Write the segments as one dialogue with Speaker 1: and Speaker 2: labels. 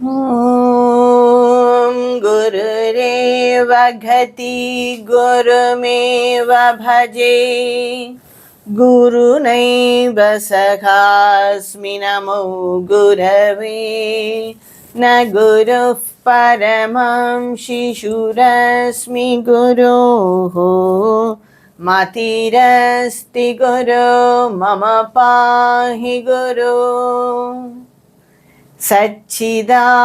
Speaker 1: ॐ गुरुरेव घति गुरुमेव भजे गुरुनैव सखास्मि नमो गुरवे न गुरुः परमं शिशुरस्मि गुरोः मतिरस्ति गुरो मम पाहि गुरो सच्चिदानन्दरूपाय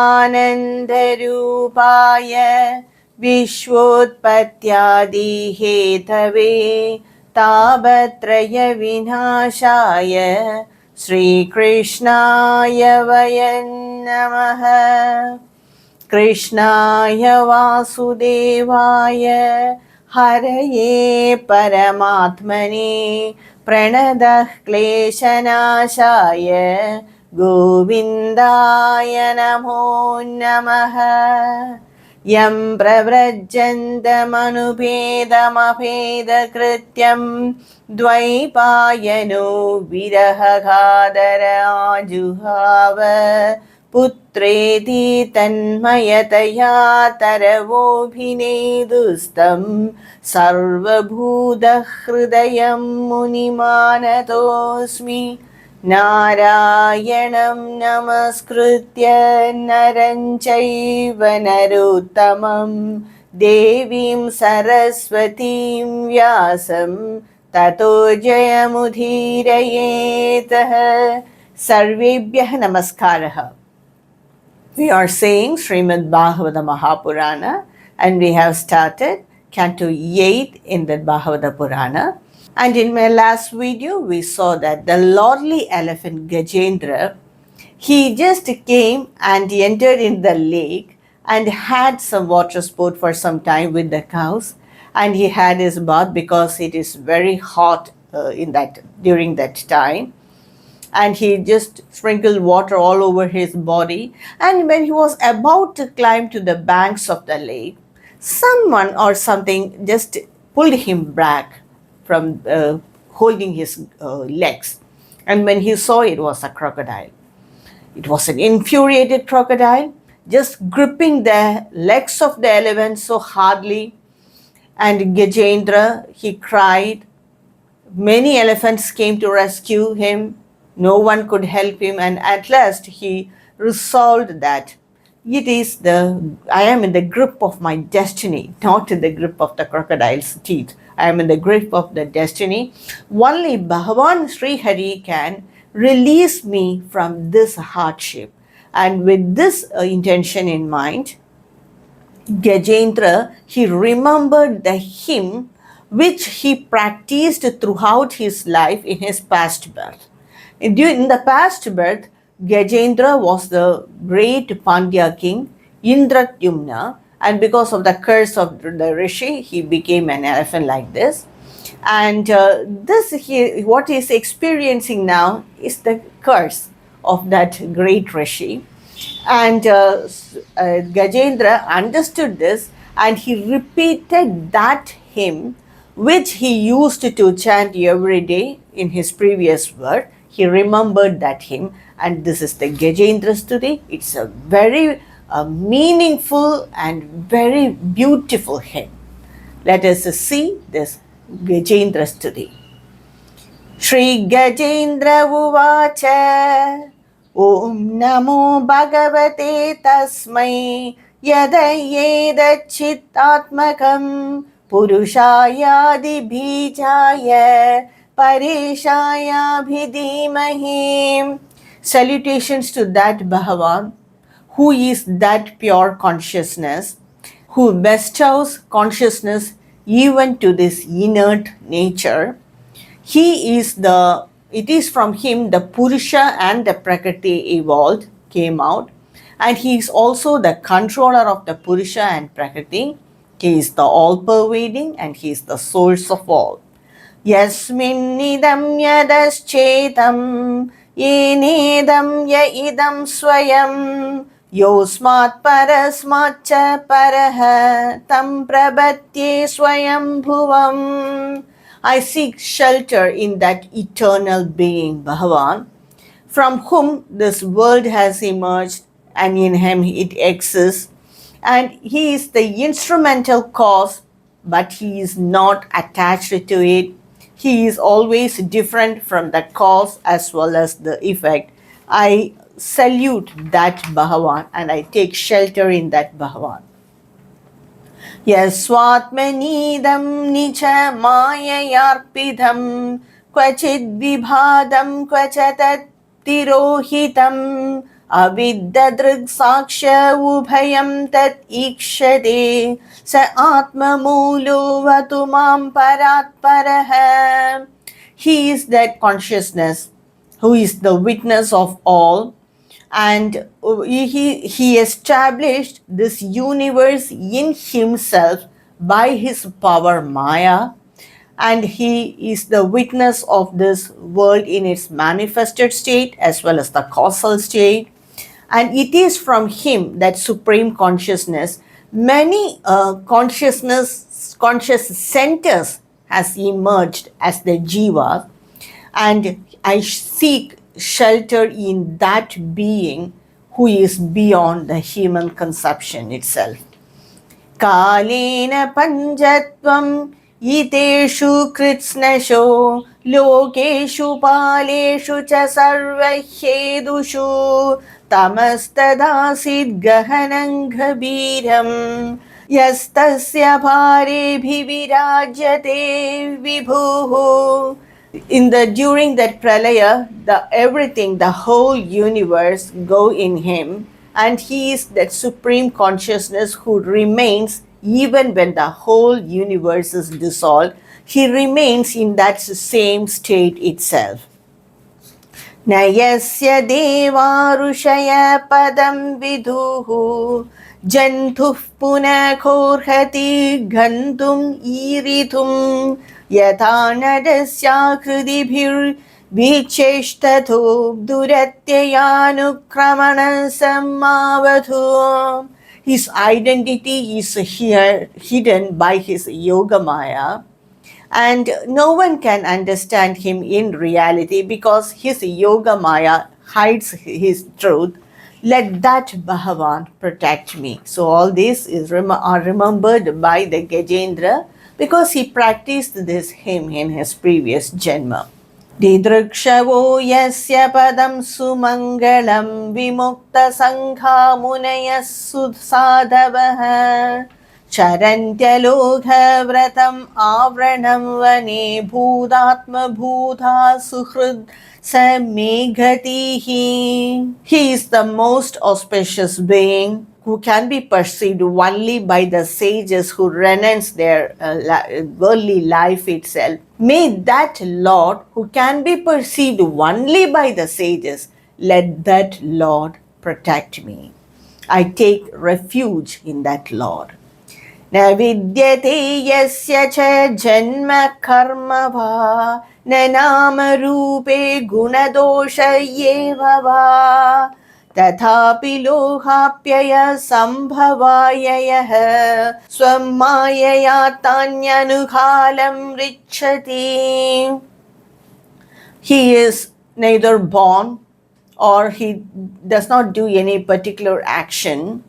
Speaker 1: विश्वोत्पत्त्यादिहेतवे तापत्रयविनाशाय श्रीकृष्णाय वयं नमः। कृष्णाय वासुदेवाय हरये परमात्मने प्रणतः क्लेशनाशाय गोविन्दाय नमो नमः। यं प्रव्रजन्तमनुपेदमपेदकृत्यं द्वैपायनो विरहकातर आजुहाव पुत्रेति तन्मयतया तरवोऽभिनेदुस्तं सर्वभूतहृदयं मुनिमानतोऽस्मि। नारायणं नमस्कृत्य नरं चैव नरोत्तमं देवीं सरस्वतीं व्यासं ततो जयमुदीरयेतः। सर्वेभ्यः नमस्कारः. We are saying Srimad Bhagavata Mahapurana and we have started Canto 8 in the Bhagavata Purana. And in my last video, we saw that the lordly elephant Gajendra, he just came and he entered in the lake and had some water sport for some time with the cows. And he had his bath because it is very hot during that time. And he just sprinkled water all over his body. And when he was about to climb to the banks of the lake, someone or something just pulled him back from holding his legs. And when he saw it was a crocodile. It was an infuriated crocodile, just gripping the legs of the elephant so hardly. And Gajendra, he cried. Many elephants came to rescue him. No one could help him, and at last he resolved that I am in the grip of my destiny, not in the grip of the crocodile's teeth. I am in the grip of the destiny. Only Bhagavan Sri Hari can release me from this hardship. And with this intention in mind, Gajendra, he remembered the hymn which he practiced throughout his life in his past birth. In the past birth, Gajendra was the great Pandya king, Indratyumna, and because of the curse of the Rishi, he became an elephant like this. And what he is experiencing now is the curse of that great Rishi. And Gajendra understood this and he repeated that hymn which he used to chant every day in his previous birth. He remembered that hymn, and this is the Gajendra Stuti. It's a very meaningful and very beautiful hymn. Let us see this Gajendra Stuti. Shri Gajendra Uvacha Om Namo Bhagavate Tasmai Yadayedachittatmakam Purushayadi Bijaya Pareshaya Bhidimahim. Salutations to that Bhagavan, who is that pure consciousness, who bestows consciousness even to this inert nature. It is from him the Purusha and the Prakriti came out, and he is also the controller of the Purusha and Prakriti. He is the all-pervading and he is the source of all. Yasminnidam yadaschetam yenedam ya idam swayam yosmat parasmatcha paraha tam prabhatye swayam bhuvam. I seek shelter in that eternal being, Bhagavan, from whom this world has emerged and in him it exists. And he is the instrumental cause, but he is not attached to it. He is always different from the cause as well as the effect. I salute that Bhagavan and I take shelter in that Bhagavan. यस्वात्मनीदं निच माययार्पितं क्वचिद्विभादं क्वच तत्तिरोहितम् अविद्ददृक्साक्ष्य उभयं तत् ईक्षते स आत्ममूलोऽवतु मां परात्परः. He is that consciousness who is the witness of all, and he established this universe in himself by his power Maya, and he is the witness of this world in its manifested state as well as the causal state. And it is from him that supreme consciousness, many conscious centers has emerged as the jiva, and I seek shelter in that being who is beyond the human conception itself. Kalena panjatvam iteshu kritsnasho lokeshu paleshu cha sarvahedushu tamastadasid gahanam ghabiram yastasya bhare bhivirajyate vibhuhu. During that pralaya, the whole universe go in him, and he is that supreme consciousness who remains even when the whole universe is dissolved. He remains in that same state itself. Nayasya devarushaya padam viduhu jantuh punakhorhati ghantum iritum yatha nadasya krudibhir vicheshtatho duratyayanukramana samavadhu. His identity is here hidden by his yoga maya, and no one can understand him in reality because his yoga maya hides his truth. Let that Bhagavan protect me. So all this are remembered by the Gajendra because he practiced this hymn in his previous janma. Didrukshavo yasya padam sumangalam vimukta sankha munaya sadhavah charantyalogha vratam avranam vane bhudatma bhudha suhrud sameghatihi. He is the most auspicious being who can be perceived only by the sages who renounce their worldly life itself. May that Lord, who can be perceived only by the sages, let that Lord protect me. I take refuge in that Lord. Na vidyate yasya cha janma karma va na nama rupe gunadosha yeva va तथापि लोहाप्यय संभवाययः स्वमायया तान्यनुकालं रिच्छति. He is neither born or he does not do any particular action.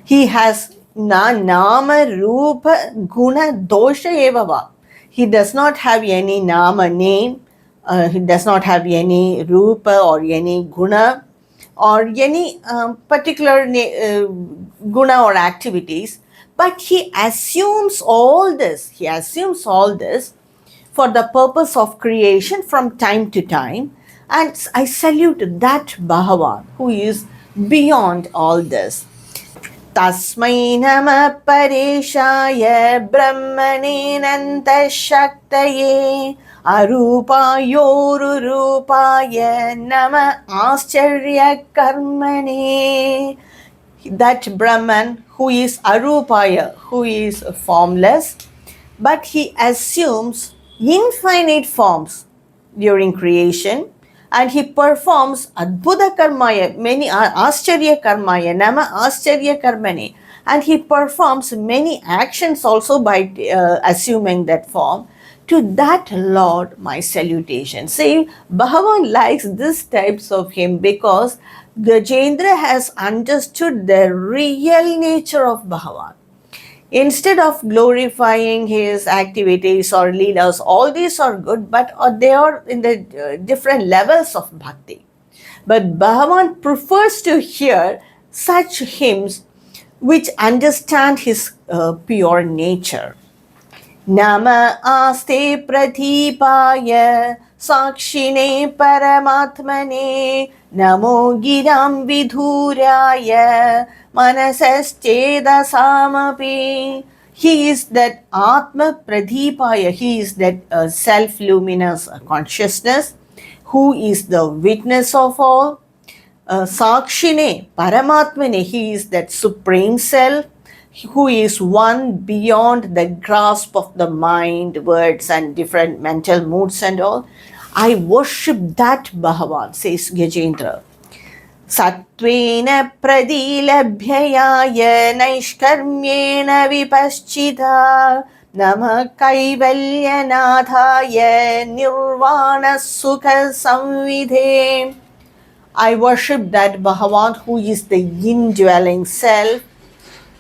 Speaker 1: He has nama rupa guna dosha evava. He does not have any nama name, he does not have any rupa or any guna or any particular guna or activities, but he assumes all this. He assumes all this for the purpose of creation from time to time, and I salute that Bhagavan who is beyond all this. Tasmai nama pareshaya brahmane nanta shaktaye arupayorurupaya nama ascharya karmane. That Brahman who is arupaya, who is formless, but he assumes infinite forms during creation, and he performs adbhuta karmaya, many ascharya karmaya, nama ascharya karmane, and he performs many actions also by assuming that form. To that Lord my salutation. See, Bhagavan likes these types of him because Gajendra has understood the real nature of Bhagavan. Instead of glorifying his activities or leelas, all these are good, but they are in the different levels of bhakti. But Bhagavan prefers to hear such hymns which understand his pure nature. Nama aste pradipaya sakshine paramatmane namo giram vidhuraya manasaschedasamapi. He is that Atma Pradipaya, he is that self-luminous consciousness who is the witness of all. Sakshine Paramatmane, he is that supreme self who is one beyond the grasp of the mind, words, and different mental moods and all. I worship that Bhagavan, says Gajendra. Sattvena pradilabhyaya naishkarmyena vipaschita nama kaivalyanadhaya nirvana sukha samvidhe. I worship that Bhagavan who is the indwelling self,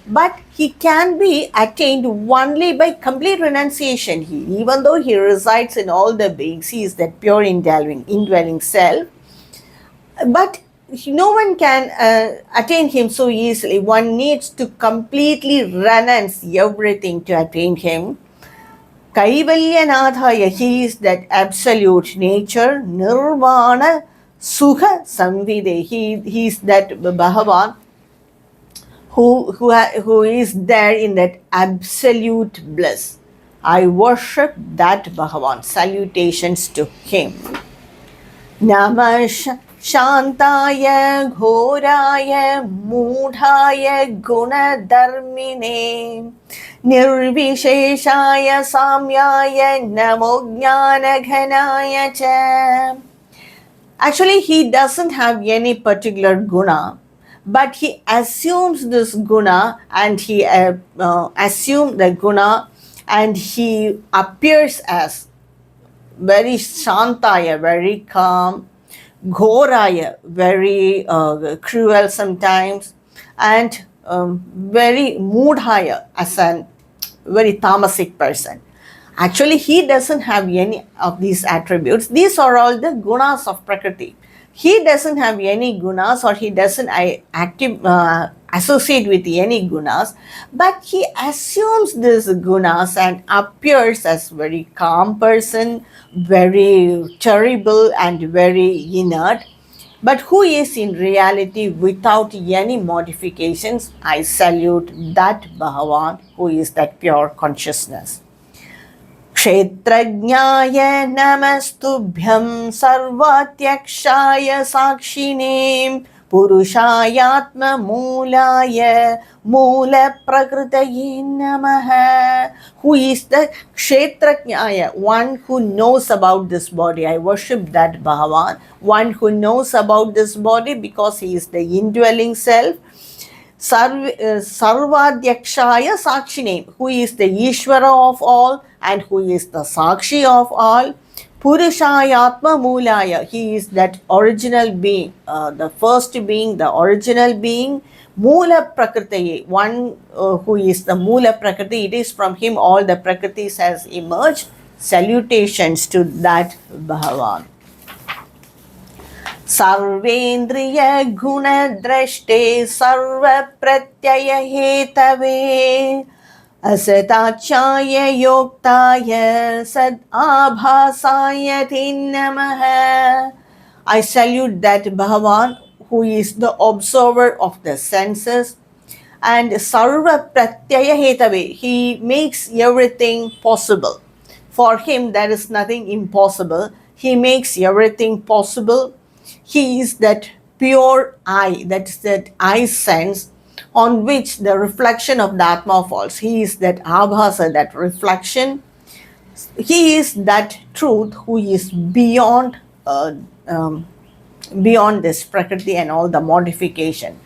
Speaker 1: but he can be attained only by complete renunciation. Even though he resides in all the beings, he is that pure indwelling self, but no one can attain him so easily. One needs to completely renounce everything to attain him. Kaivalyanadhaya, he is that absolute nature. Nirvana Sukha Samvide, he is that Bhagavan who is there in that absolute bliss. I worship that Bhagavan. Salutations to him. Namah Shantaya Ghoraya Mudhaya Gunadharmine Nirvisheshaya Samyaya Namo Jnana Ghanaya Cha. Actually, he doesn't have any particular guna, but he assumes this guna and he assumes the guna and he appears as very shantaya, very calm, ghoraya, very cruel sometimes, and very mudhaya, as a very tamasic person. Actually, he doesn't have any of these attributes. These are all the gunas of Prakriti. He doesn't have any gunas, or he doesn't associate with any gunas, but he assumes these gunas and appears as very calm person, very terrible and very inert, but who is in reality without any modifications. I salute that Bhagavan who is that pure consciousness. क्षेत्रज्ञाय नमस्तुभ्यं सर्वात्यक्षाय साक्षिणे पुरुषायात्ममूलाय मूलप्रकृतये नमः. Who is the Kshetrajnaya, one who knows about this body? I worship that Bhagavan, one who knows about this body because he is the indwelling self. Sarvadhyakshaya Sakshine, who is the Ishvara of all and who is the Sakshi of all. Purushayatma Mulaya, he is that original being, the first being, the original being. Mula Prakriti, one who is the Mula Prakriti, it is from him all the Prakritis has emerged. Salutations to that Bhagavan. सर्वेन्द्रिय गुण द्रष्टे सर्व प्रत्यय Hathaway असताचाय योक्ताय सद आभासाय ते नमः. I salute that Bhagavan who is the observer of the senses and sarva pratyaya hetave. He makes everything possible. For him there is nothing impossible. He makes everything possible. He is that pure eye, that is that eye sense on which the reflection of the Atma falls. He is that abhasa, that reflection. He is that truth who is beyond this Prakriti and all the modification.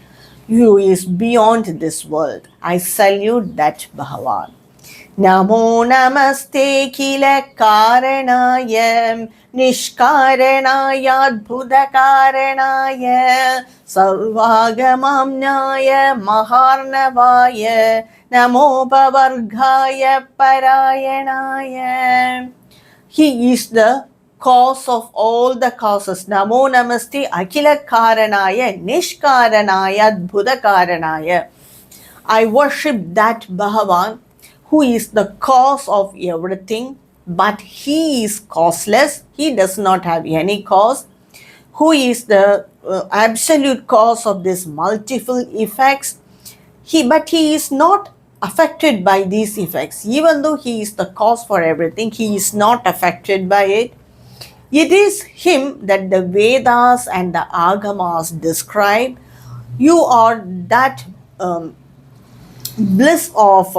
Speaker 1: Who is beyond this world. I salute that Bhagavan. Namo namaste kila karanaya nishkaranaya adbhuta karanaya sarvagamamnaya maharnavaya namo pavarghaya parayanaya. He is the cause of all the causes. Namo namaste akila karanaya nishkaranaya adbhuta karanaya. I worship that Bhagavan who is the cause of everything, but he is causeless. He does not have any cause. Who is the absolute cause of these multiple effects? But he is not affected by these effects. Even though he is the cause for everything, he is not affected by it. It is him that the Vedas and the Agamas describe. You are that bliss of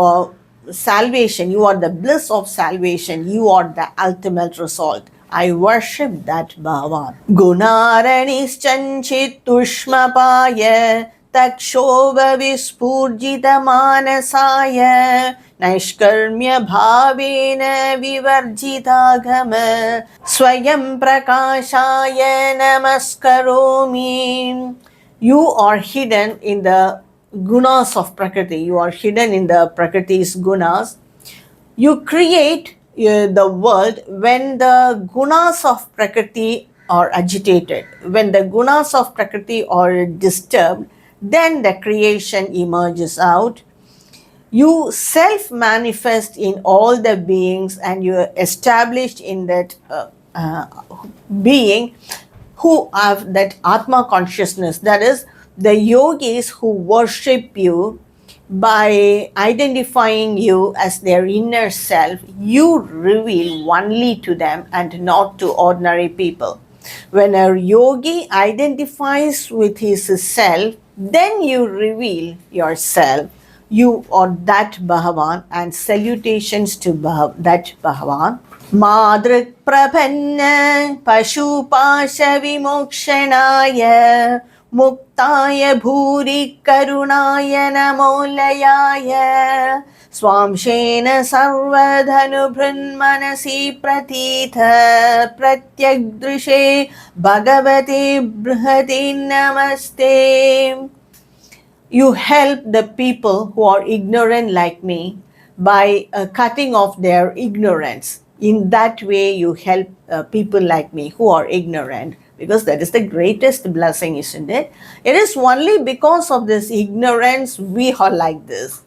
Speaker 1: salvation. You are the bliss of salvation. You are the ultimate result. I worship that Bhagavan. Gunaranischanchit tushmapaya takshova vispurjita manasaya naishkarmya bhavena vivarjitagama swayam prakashaya namaskaromi. You are hidden in the gunas of Prakriti. You are hidden in the Prakriti's gunas. You create the world when the gunas of Prakriti are agitated. When the gunas of Prakriti are disturbed, then the creation emerges out. You self-manifest in all the beings and you are established in that being who have that Atma consciousness. That is, the yogis who worship you by identifying you as their inner self, you reveal only to them and not to ordinary people. When a yogi identifies with his self, then you reveal yourself. You are that Bhagavan, and salutations to that Bhagavan. Madrik Prabhanna Pashupasha Vimokshanaaya Muktaya Bhuri Karunaya Namolayaya Swamshena Sarvadhanu Brahmanasi Pratitha Pratyagdrishe Bhagavate Brihati Namaste. You help the people who are ignorant like me by cutting off their ignorance. In that way, you help people like me who are ignorant, because that is the greatest blessing, isn't it? It is only because of this ignorance we are like this.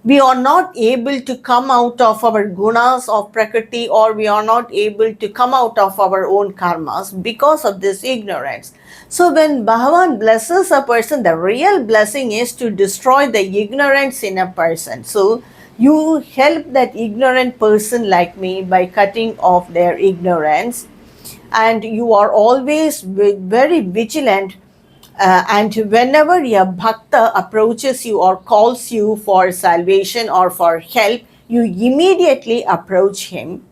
Speaker 1: We are not able to come out of our gunas of Prakriti, or we are not able to come out of our own karmas because of this ignorance. So when Bhagavan blesses a person, the real blessing is to destroy the ignorance in a person. So you help that ignorant person like me by cutting off their ignorance, and you are always very vigilant. And whenever a bhakta approaches you or calls you for salvation or for help, you immediately approach him.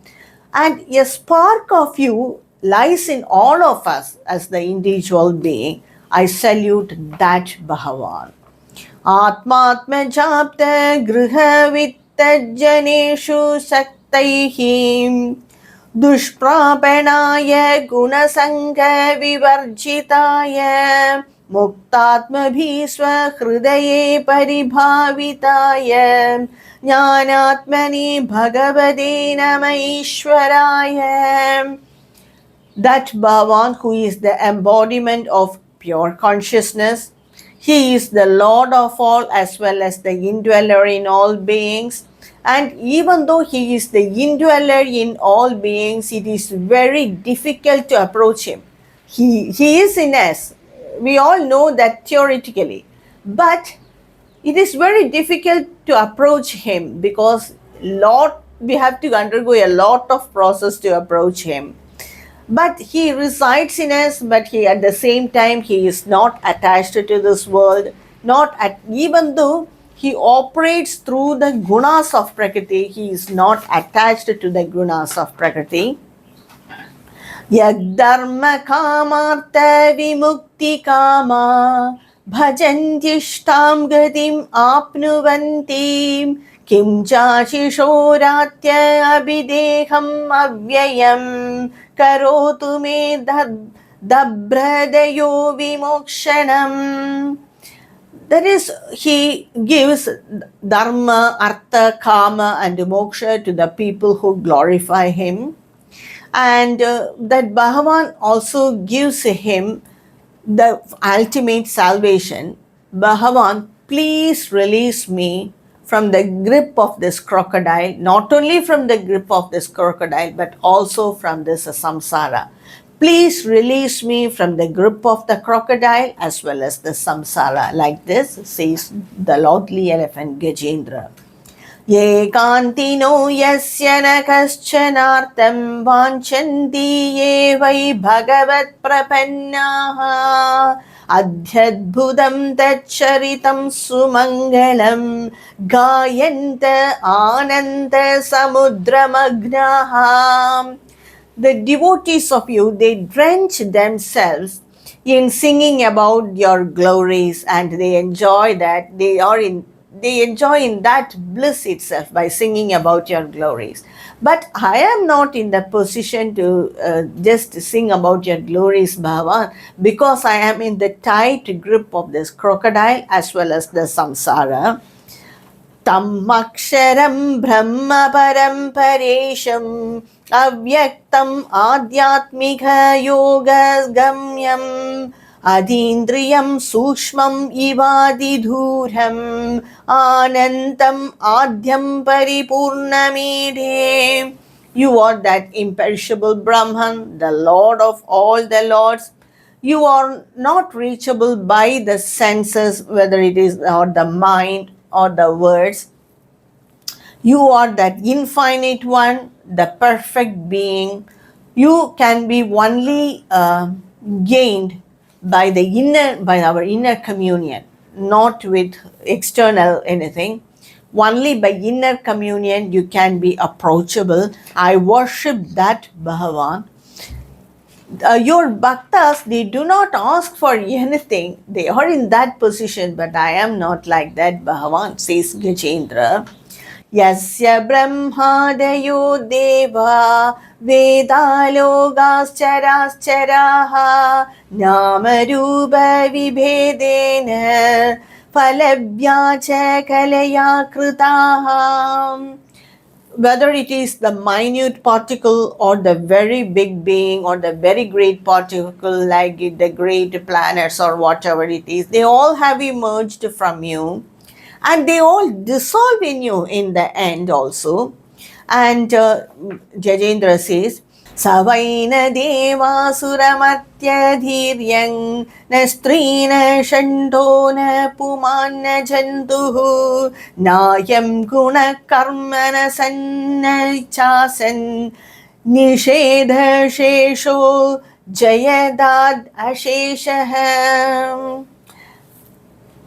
Speaker 1: And a spark of you lies in all of us as the individual being. I salute that Bhagavan. Atmatma japta griha vittajaneshu saktaihi दुष्प्रापणाय गुणसङ्ग विवर्जिताय मुक्तात्मभिः स्वहृदये परिभाविताय ज्ञानात्मनि भगवते नमः ईश्वराय. That Bhagavan who is the embodiment of pure consciousness, he is the Lord of all as well as the indweller in all beings. And even though he is the indweller in all beings, it is very difficult to approach him. He is in us. We all know that theoretically. But it is very difficult to approach him because we have to undergo a lot of process to approach him. But he resides in us, but he at the same time, he is not attached to this world. Even though he operates through the gunas of Prakriti, he is not attached to the gunas of Prakriti. Yagdharma kamartha vimukti kama bhajantishtam gatim apnuvanti Kim chashishoratya abhideham avyayam karotu me dabradayo vimokshanam. That is, he gives dharma, artha, kama and moksha to the people who glorify him. And that Bhagavan also gives him the ultimate salvation. Bhagavan, please release me from the grip of this crocodile, not only from the grip of this crocodile, but also from this samsara. Please release me from the grip of the crocodile as well as the samsara. Like this says the lordly elephant Gajendra. Yekanti no yasya na kaschanartam vanchanti ye vai bhagavat prapannaha adhyadbhudam tacharitam sumangalam gayanta ananda samudramagnaha. The devotees of you, they drench themselves in singing about your glories, and they enjoy that. They enjoy in that bliss itself by singing about your glories. But I am not in the position to just sing about your glories, Bhagavan, because I am in the tight grip of this crocodile as well as the samsara. Tam aksharam brahma param paresham avyaktam adhyatmika yoga gamyam adindriyam sukshmam ivadidhuram anantam adhyam paripurnamide. You are that imperishable Brahman, the Lord of all the Lords. You are not reachable by the senses, whether it is or the mind or the words. You are that infinite one, the perfect being. You can be only gained by our inner communion, not with external anything. Only by inner communion you can be approachable. I worship that Bhagavan. Your bhaktas, they do not ask for anything. They are in that position, but I am not like that, Bhagavan, says Gajendra. Yasya brahmadayo deva vedalogascharascharaha namarupa vibhedena phalabhyacha kalaya kritaha. Whether it is the minute particle or the very big being or the very great particle like the great planets or whatever it is, they all have emerged from you and they all dissolve in you in the end also. And Gajendra says, Savaina deva suramatya dhiryang na strina shanto na pumanna jantuhu nayam guna karmana sanna chasan nishedha shesho jayadad asheshaham.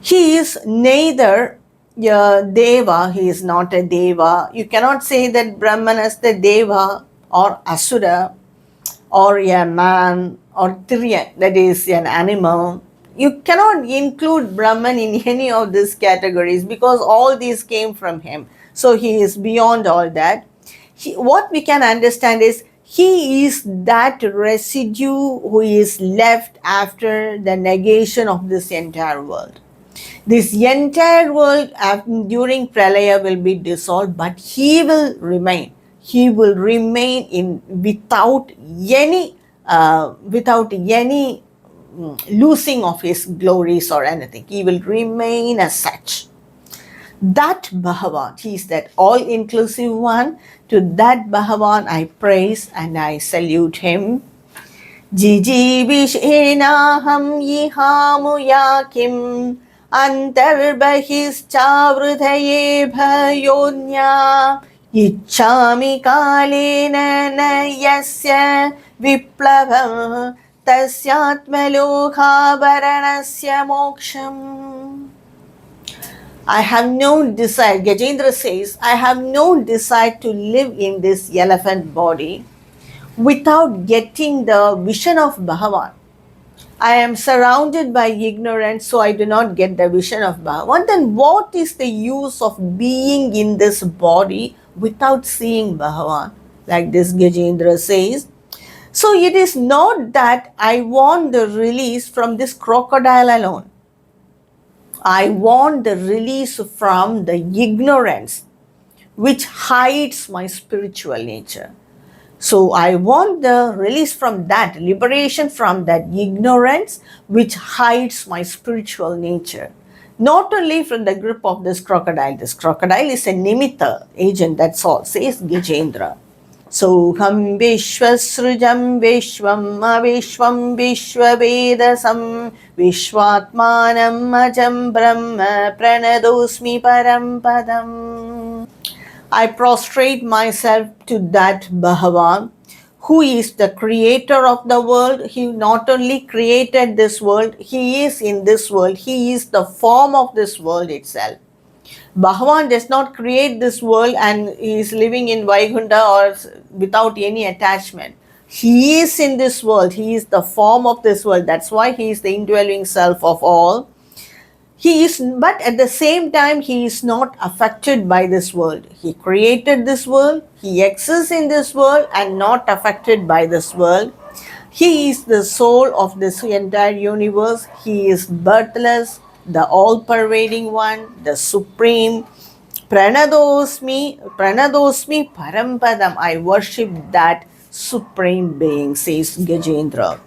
Speaker 1: He is neither a deva, he is not a deva. You cannot say that Brahman is the deva or asura or a man or tirya, that is an animal. You cannot include Brahman in any of these categories because all these came from him. So he is beyond all that. What we can understand is he is that residue who is left after the negation of this entire world. This entire world during Pralaya will be dissolved, but he will remain. He will remain in without any losing of his glories or anything. He will remain as such. That Bhagavan, he is that all-inclusive one. To that Bhagavan I praise and I salute him. Jijibhishenaham yihamuyakim antarbahishchavrudaye bhayonya ichchami kalena na yasya viplavam tasyatmalokhabaranasya moksham. I have no desire, Gajendra says, I have no desire to live in this elephant body without getting the vision of Bhagavan. I am surrounded by ignorance, so I do not get the vision of Bhagavan. Then what is the use of being in this body without seeing Bhagavan? Like this Gajendra says. So it is not that I want the release from this crocodile alone. I want the release from the ignorance which hides my spiritual nature. So I want the release from that, liberation from that ignorance which hides my spiritual nature. Not only from the grip of this crocodile. This crocodile is a nimitta agent, that's all, says Gajendra. Soham Vishwasrujam Vishwam Avishwam Vishwavedasam Vishwatmanam Ajam Brahma Pranadosmi Parampadam. I prostrate myself to that Bhagavan who is the creator of the world. He not only created this world, he is in this world. He is the form of this world itself. Bhagavan does not create this world and he is living in Vaikuntha or without any attachment. He is in this world. He is the form of this world. That's why he is the indwelling self of all. He is, but at the same time, he is not affected by this world. He created this world. He exists in this world and not affected by this world. He is the soul of this entire universe. He is birthless, the all-pervading one, the supreme. Pranadosmi Parampadam. I worship that supreme being, says Gajendra.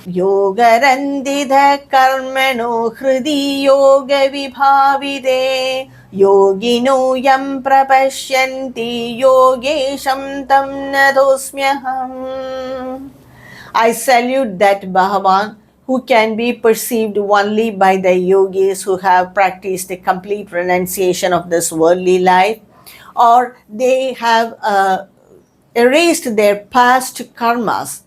Speaker 1: Yogarandidha karmano hridi yoga vibhavide yogino yam prapashyanti yogesham tam nadosmyaham. I salute that Bhagavan who can be perceived only by the yogis who have practiced a complete renunciation of this worldly life, or they have erased their past karmas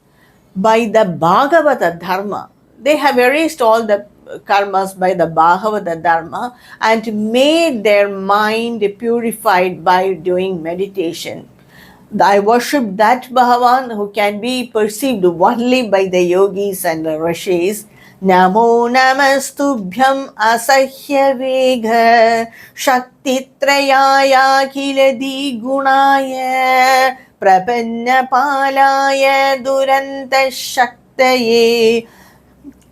Speaker 1: by the Bhagavata Dharma. They have erased all the karmas by the Bhagavata Dharma and made their mind purified by doing meditation. I worship that Bhagavan who can be perceived only by the yogis and the rishis. Namo namastubhyam asahya vegha shaktitrayaya kiladi gunaya prapanna palaya duranta shaktaye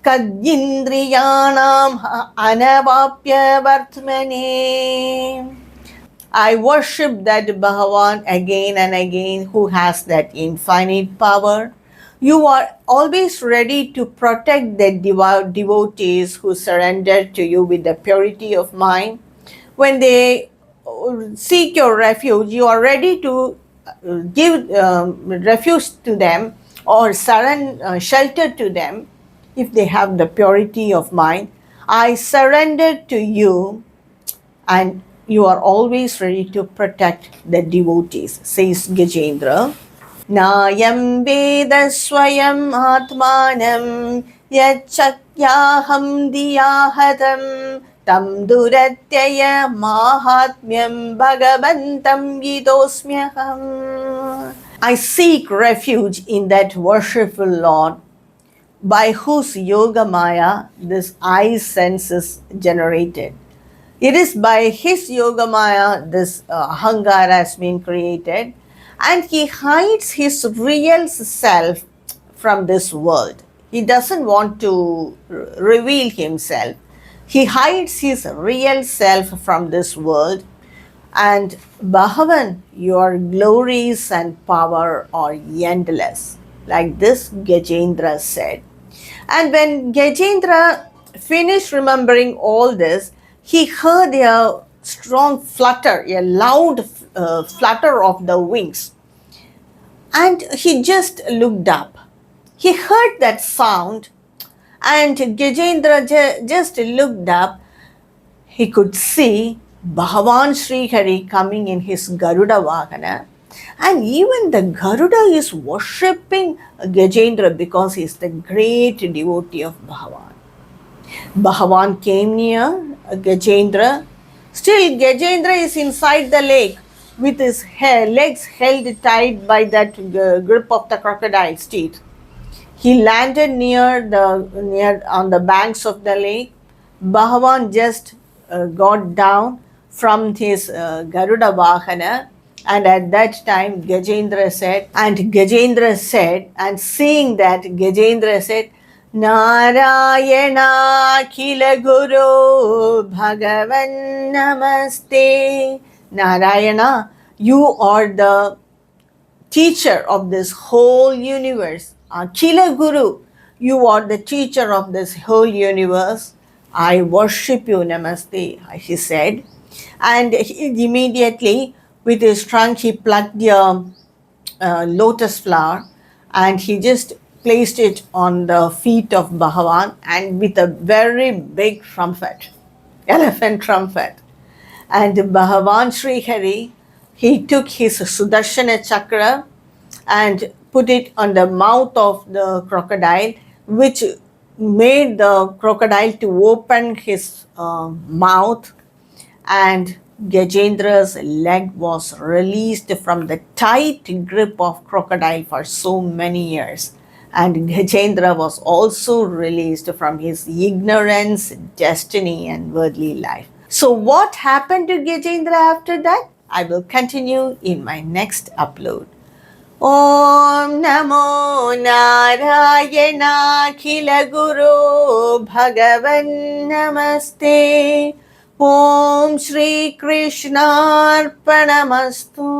Speaker 1: kadyindriyanam anavapya vartmane. I worship that Bhagavan again and again who has that infinite power. You are always ready to protect the devotees who surrender to you with the purity of mind. When they seek your refuge, you are ready to give refuge to them or shelter to them if they have the purity of mind. I surrender to you and you are always ready to protect the devotees, says Gajendra. Nayam Veda Swayam Atmanam Yachakyaham Diyahatam Tam Duratyaya Mahatmyam Bhagavantam Yidosmyaham. I seek refuge in that worshipful Lord by whose Yoga Maya this I sense is generated. It is by his Yoga Maya this Ahankara has been created, and he hides his real self from this world. He doesn't want to reveal himself. He hides his real self from this world. And Bhagavan, your glories and power are endless. Like this Gajendra said. And when Gajendra finished remembering all this, he heard a strong flutter, a loud flutter of the wings. And he just looked up. He heard that sound and Gajendra just looked up. He could see Bhagavan Sri Hari coming in his Garuda Vahana. And even the Garuda is worshipping Gajendra because he is the great devotee of Bhagavan. Bhagavan came near Gajendra. Still, Gajendra is inside the lake with his legs held tight by that grip of the crocodile's teeth. He landed near on the banks of the lake. Bhagavan just got down from his Garuda Vahana, and at that time Gajendra said, and seeing that, Gajendra said, Narayana Kila Guru Bhagavan Namaste. Narayana, you are the teacher of this whole universe. Akila Guru, you are the teacher of this whole universe. I worship you, Namaste, he said. And he immediately, with his trunk, he plucked the lotus flower and he just placed it on the feet of Bhagavan, and with a very big trumpet, elephant trumpet. And Bhagavan Sri Hari, he took his Sudarshana chakra and put it on the mouth of the crocodile, which made the crocodile to open his mouth, and Gajendra's leg was released from the tight grip of crocodile for so many years. And Gajendra was also released from his ignorance, destiny, and worldly life. So, what happened to Gajendra after that? I will continue in my next upload. Om Namo Narayana Khila Guru Bhagavan Namaste. Om Shri Krishna Arpanamastu.